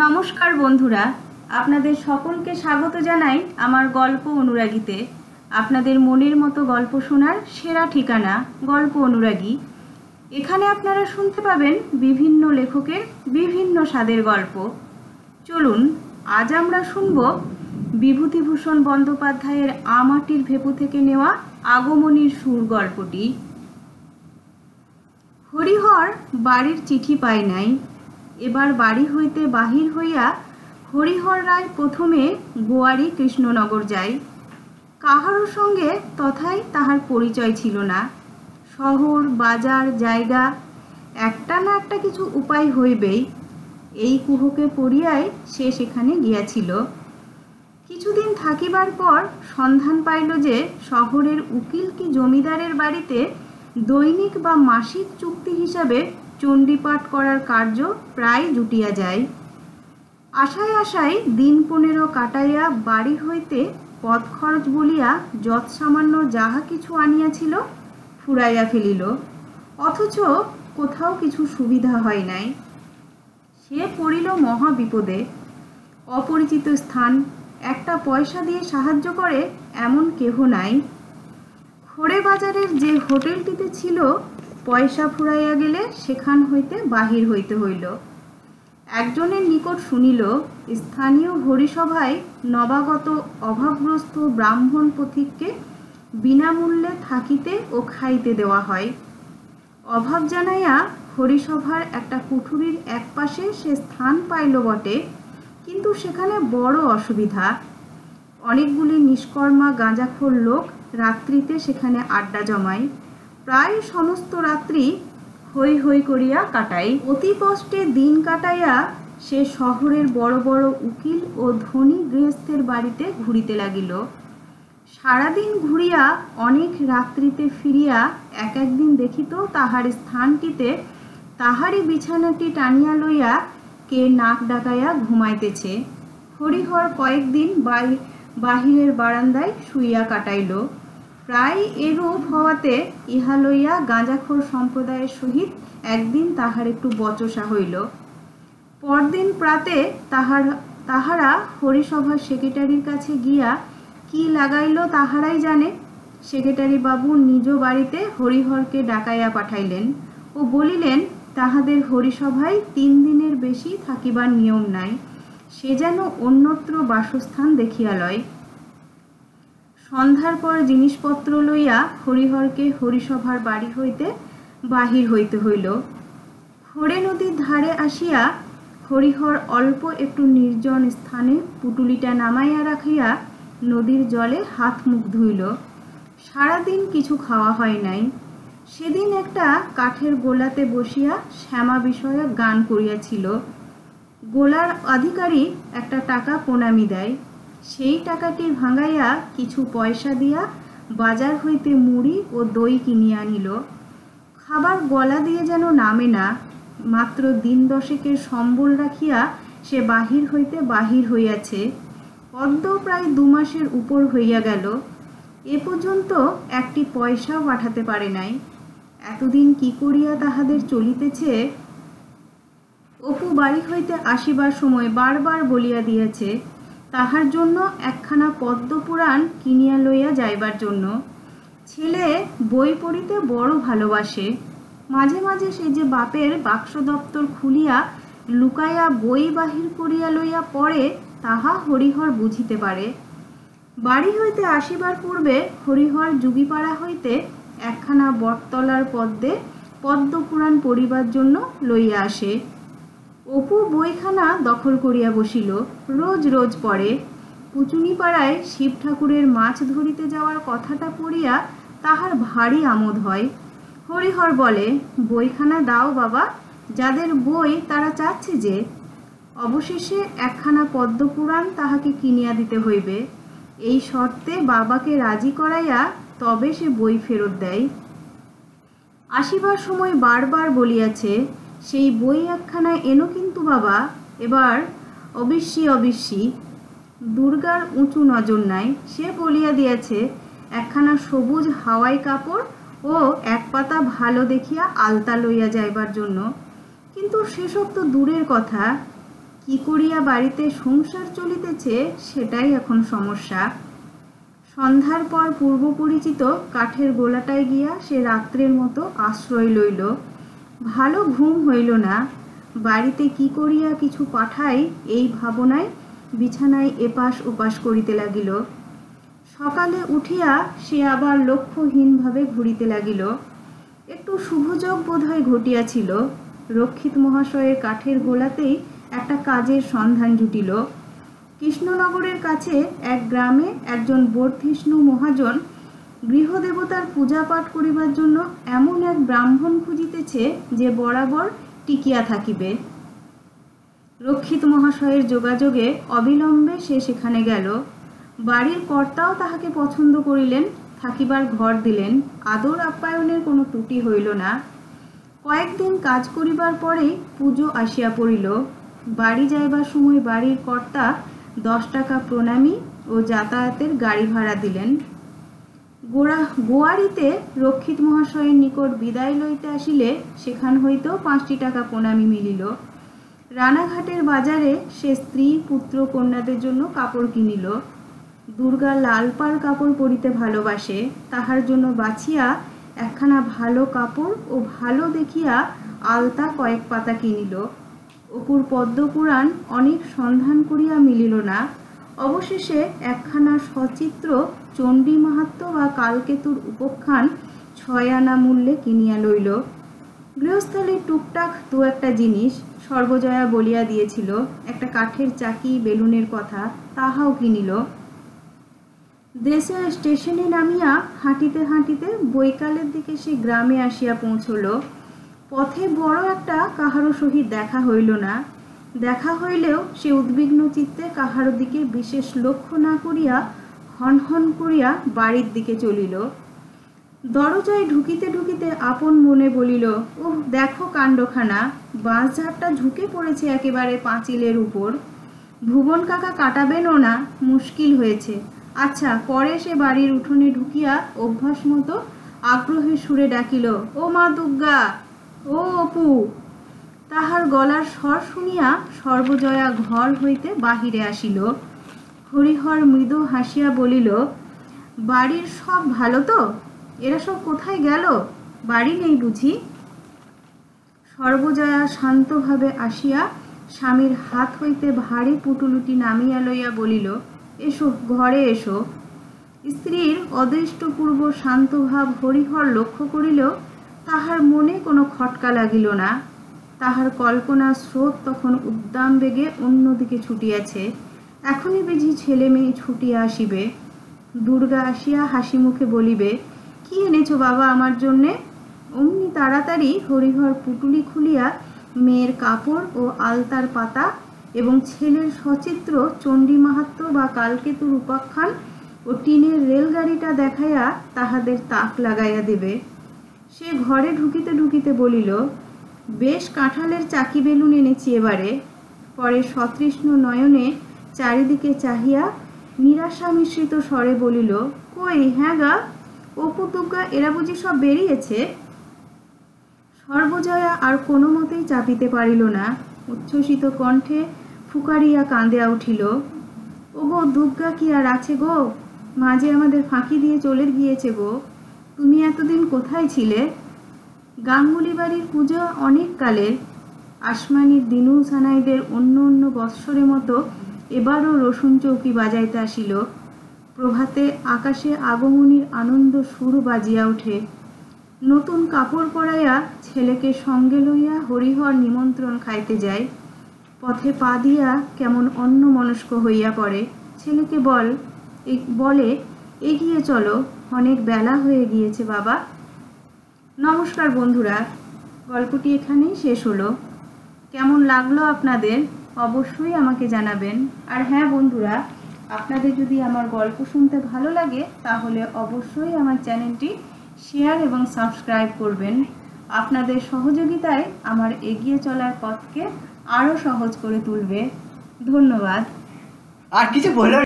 নমস্কার বন্ধুরা, আপনাদের সকলকে স্বাগত জানাই আমার গল্প অনুরাগীতে। আপনাদের মনের মতো গল্প শোনার সেরা ঠিকানা গল্প অনুরাগী। এখানে আপনারা শুনতে পাবেন বিভিন্ন লেখকের বিভিন্ন স্বাদের গল্প। চলুন আজ আমরা শুনব বিভূতিভূষণ বন্দ্যোপাধ্যায়ের আমাটির ভেপু থেকে নেওয়া আগমনীর সুর গল্পটি। হরিহর বাড়ির চিঠি পায় নাই। এবার বাড়ি হইতে বাহির হইয়া হরিহর রায় প্রথমে গোয়ারি কৃষ্ণনগর যায়। কাহারও সঙ্গে তথায় তাহার পরিচয় ছিল না। শহর বাজার জায়গা একটা না একটা কিছু উপায় হইবেই, এই কুহকে পড়িয়াই সে সেখানে গিয়াছিল। কিছুদিন থাকিবার পর সন্ধান পাইল যে শহরের উকিল কি জমিদারের বাড়িতে দৈনিক বা মাসিক চুক্তি হিসাবে চণ্ডীপাঠ করার কার্য প্রায় জুটিয়া যায়। আশায় আশায় দিন 15 কাটাইয়া বাড়ি হইতে পথ খরচ বলিয়া যৎসামান্য যাহা কিছু আনিয়াছিল ফুরাইয়া ফেলিল, অথচ কোথাও কিছু সুবিধা হয় নাই। সে পড়িল মহা বিপদে। অপরিচিত স্থান, একটা পয়সা দিয়ে সাহায্য করে এমন কেহ নাই। খড়ে বাজারের যে হোটেলটিতে ছিল, পয়সা ফুরাইয়া গেলে সেখান হইতে বাহির হইতে হইল। একজনের নিকট শুনিল স্থানীয় হরিসভায় নবাগত অভাবগ্রস্ত ব্রাহ্মণ পথিককে বিনামূল্যে থাকিতে ও খাইতে দেওয়া হয়। অভাব জানাইয়া হরিসভার একটা কুঠুরির একপাশে সে স্থান পাইল বটে, কিন্তু সেখানে বড় অসুবিধা। অনেকগুলি নিষ্কর্মা গাঁজাখোর লোক রাত্রিতে সেখানে আড্ডা জমায়। প্রায় সমস্ত রাত্রি হৈ হৈ করিয়া কাটায়। অতি কষ্টে দিন কাটাইয়া সে শহরের বড় বড় উকিল ও ধনী গৃহস্থের বাড়িতে ঘুরিতে লাগিল। সারাদিন ঘুরিয়া অনেক রাত্রিতে ফিরিয়া এক একদিন দেখিত তাহার স্থানটিতে তাহারই বিছানাটি টানিয়া লইয়া কে নাক ডাকাইয়া ঘুমাইতেছে। হরিহর কয়েকদিন বাহিরের বারান্দায় শুইয়া কাটাইল। প্রায় এরূপ হওয়াতে ইহা লইয়া গাঁজাখোর সম্প্রদায়ের সহিত একদিন তাহার একটু বচসা হইল। পরদিন প্রাতে তাহারা হরিসভার সেক্রেটারির কাছে গিয়া কি লাগাইল তাহারাই জানে। সেক্রেটারি বাবু নিজ বাড়িতে হরিহরকে ডাকাইয়া পাঠাইলেন ও বলিলেন তাহাদের হরিসভায় 3 দিনের বেশি থাকিবার নিয়ম নাই, সে যেন অন্যত্র বাসস্থান দেখিয়া লয়। সন্ধ্যার পর জিনিসপত্র লইয়া হরিহরকে হরিসভার বাড়ি হইতে বাহির হইতে হইল। খড়ে নদীর ধারে আসিয়া হরিহর অল্প একটু নির্জন স্থানে পুটুলিটা নামাইয়া রাখিয়া নদীর জলে হাত মুখ ধুইল। সারাদিন কিছু খাওয়া হয় নাই। সেদিন একটা কাঠের গোলাতে বসিয়া শ্যামা বিষয়ে গান করিয়াছিল। গোলার অধিকারী একটা টাকা প্রণামী দেয়। সেই টাকাটি ভাঙাইয়া কিছু পয়সা দিয়া বাজার হইতে মুড়ি ও দই কিনিয়া আনিল। খাবার গলা দিয়ে যেন নামে না। মাত্র দিন 10 সম্বল রাখিয়া সে বাহির হইতে বাহির হইয়াছে। অদ্য প্রায় 2 মাসের উপর হইয়া গেল। এ পর্যন্ত একটি পয়সাও পাঠাতে পারে নাই। এতদিন কি করিয়া তাহাদের চলিতেছে। অপু বাড়ি হইতে আসিবার সময় বারবার বলিয়া দিয়েছে তাহার জন্য একখানা পদ্মপুরাণ কিনিয়া লইয়া যাইবার জন্য। ছেলে বই পড়িতে বড় ভালোবাসে। মাঝে মাঝে সে যে বাপের বাক্স দপ্তর খুলিয়া লুকাইয়া বই বাহির করিয়া লইয়া পড়ে, তাহা হরিহর বুঝিতে পারে। বাড়ি হইতে আসিবার পূর্বে হরিহর যুগিপাড়া হইতে একখানা বটতলার পদ্মে পদ্মপুরাণ পড়িবার জন্য লইয়া আসে। অপু বইখানা দখল করিয়া বসিল। রোজ রোজ পড়ে। পুচুনিপাড়ায় শিব ঠাকুরের মাছ ধরিতে যাওয়ার কথাটা পড়িয়া তাহার ভারী আমোদ হয়। হরিহর বলে, বইখানা দাও বাবা, যাদের বই তারা চাচ্ছে যে। অবশেষে একখানা পদ্মপুরাণ তাহাকে কিনিয়া দিতে হইবে। এই শর্তে বাবাকে রাজি করাইয়া তবে সে বই ফেরত দেয়। আসিবার সময় বারবার বলিয়াছে, সেই বই একখানা এনো কিন্তু বাবা, এবার অবশ্যই। দুর্গার উঁচু নজর নাই। সে বলিয়া দিয়েছে একখানা সবুজ হাওয়াই কাপড় ও এক পাতা ভালো দেখিয়া আলতা লইয়া যাইবার জন্য। কিন্তু সেসব তো দূরের কথা। কি করিয়া বাড়িতে সংসার চলিতেছে সেটাই এখন সমস্যা। সন্ধ্যার পর পূর্ব পরিচিত কাঠের গোলাটায় গিয়া সে রাত্রের মতো আশ্রয় লইল। ভালো ঘুম হইল না। বাড়িতে কি করিয়া কিছু পাঠাই এই ভাবনায় বিছানায় এপাশ ওপাশ করিতে লাগিল। সকালে উঠিয়া সে আবার লক্ষ্যহীনভাবে ঘুরিতে লাগিল। একটু শুভযোগ বোধহয় ঘটিয়াছিল। রক্ষিত মহাশয়ের কাঠের গোলাতেই একটা কাজের সন্ধান জুটিল। কৃষ্ণনগরের কাছে এক গ্রামে একজন বর্ধিষ্ণু মহাজন গৃহদেবতার পূজা পাঠ করিবার জন্য এমন এক ব্রাহ্মণ খুঁজিতেছে যে বরাবর টিকিয়া থাকিবে। রক্ষিত মহাশয়ের যোগাযোগে অবিলম্বে সে সেখানে গেল। বাড়ির কর্তাও তাহাকে পছন্দ করিলেন, থাকিবার ঘর দিলেন। আদর আপ্যায়নের কোনো ত্রুটি হইল না। কয়েকদিন কাজ করিবার পরেই পুজো আসিয়া পড়িল। বাড়ি যাইবার সময় বাড়ির কর্তা 10 টাকা প্রণামী ও যাতায়াতের গাড়ি ভাড়া দিলেন। গোয়ারিতে রক্ষিত মহাশয়ের নিকট বিদায় লইতে আসিলে সেখান হইতেও 5 টাকা প্রণামী মিলিল। রানাঘাটের বাজারে সে স্ত্রী পুত্র কন্যাদের জন্য কাপড় কিনিল। দুর্গা লাল পাড় কাপড় পরিতে ভালোবাসে। তাহার জন্য বাছিয়া একখানা ভালো কাপড় ও ভালো দেখিয়া আলতা কয়েক পাতা কিনিল। অপুর পদ্মপুরাণ অনেক সন্ধান করিয়া মিলিল না। অবশেষে একখানা সচিত্র চণ্ডী মাহাত্ম্য বা কালকেতুর উপখ্যান 6 আনা মূল্যে কিনিয়া লইল। গৃহস্থলীর টুকটাক দু একটা জিনিস সর্বজয়া বলিয়া দিয়েছিল। একটা কাঠের চাকি বেলুনের কথা, তাহাও কিনিল। দেশে স্টেশনে নামিয়া হাঁটিতে হাঁটিতে বৈকালের দিকে সে গ্রামে আসিয়া পৌঁছল। পথে বড় একটা কাহারো সহিত দেখা হইল না। দেখা হইলেও সে উদ্বিগ্ন চিত্তে কাহারো দিকে বিশেষ লক্ষ্য না করিয়া হনহন করিয়া বাড়ির দিকে চলিল। দরজায় ঢুকিতে ঢুকিতে আপন মনে বলিল, ওহ দেখো কাণ্ডখানা, বাঁশঝাড়টা ঝুঁকে পড়েছে একেবারে পাঁচিলের উপর। ভুবন কাকা কাটাবেনও না, মুশকিল হয়েছে। আচ্ছা, পরে সে বাড়ির উঠোনে ঢুকিয়া অভ্যাস মতো আগ্রহের সুরে ডাকিল, ও মা দুর্গা, ও অপু। তাহার গলার স্বর শুনিয়া সর্বজয়া ঘর হইতে বাহিরে আসিল। হরিহর মৃদু হাসিয়া বলিল, বাড়ির সব ভালো তো? এরা সব কোথায় গেল? বাড়ি নেই বুঝি? সর্বজয়া শান্তভাবে আসিয়া স্বামীর হাত হইতে ভারী পুটুলুটি নামিয়া লইয়া বলিল, এসো, ঘরে এসো। স্ত্রীর অদৃষ্টপূর্ব শান্তভাব হরিহর লক্ষ্য করিল। তাহার মনে কোনো খটকা লাগিল না। তাহার কল্পনার স্রোত তখন উদ্দাম বেগে অন্যদিকে ছুটিয়াছে। এখনই বুঝি ছেলে মেয়ে ছুটিয়া আসিবে। দুর্গা আসিয়া হাসি মুখে বলিবে, কি এনেছো বাবা আমার জন্যে? অমনি তাড়াতাড়ি হরিহর পুটুলি খুলিয়া মেয়ের কাপড় ও আলতার পাতা এবং ছেলের সচিত্র চণ্ডী মাহাত্ম্য বা কালকেতুর উপাখ্যান ও টিনের রেলগাড়িটা দেখাইয়া তাহাদের তাক লাগাইয়া দেবে। সে ঘরে ঢুকিতে ঢুকিতে বলিল, বেশ কাঁঠালের চাকি বেলুন এনেছি এবারে। পরে সতৃষ্ণ নয়নে চারিদিকে চাহিয়া নিরাশা মিশ্রিত স্বরে বলিল, কই, হ্যাঁ গা, অপু দুর্গা এরা বুঝি সব বেরিয়েছে? সর্বজয়া আর কোনো মতেই চাপিতে পারিল না। উচ্ছ্বসিত কণ্ঠে ফুকারিয়া কাঁদিয়া উঠিল, ও গো দুর্গা, কি আর আছে গো? মাঝে আমাদের ফাঁকি দিয়ে চলে গিয়েছে গো। তুমি এতদিন কোথায় ছিলে? গাঙ্গুলি বাড়ির পুজো অনেক কালের। আসমানির দিনু সানাইদের অন্য অন্য বৎসরের মতো এবারও রসুন চৌকি বাজাইতে আসিল। প্রভাতে আকাশে আগমনীর আনন্দ সুর বাজিয়া ওঠে। নতুন কাপড় পরাইয়া ছেলেকে সঙ্গে লইয়া হরিহর নিমন্ত্রণ খাইতে যায়। পথে পা দিয়া কেমন অন্যমনস্ক হইয়া পড়ে। ছেলেকে বলে, এগিয়ে চলো, অনেক বেলা হয়ে গিয়েছে বাবা। নমস্কার বন্ধুরা, গল্পটি এখানেই শেষ হলো। কেমন লাগলো আপনাদের অবশ্যই আমাকে জানাবেন। আর হ্যাঁ বন্ধুরা, আপনাদের যদি আমার গল্প শুনতে ভালো লাগে তাহলে অবশ্যই আমার চ্যানেলটি শেয়ার এবং সাবস্ক্রাইব করবেন। আপনাদের সহযোগিতায় আমার এগিয়ে চলার পথকে আরও সহজ করে তুলবে। ধন্যবাদ। আর কিছু বলো।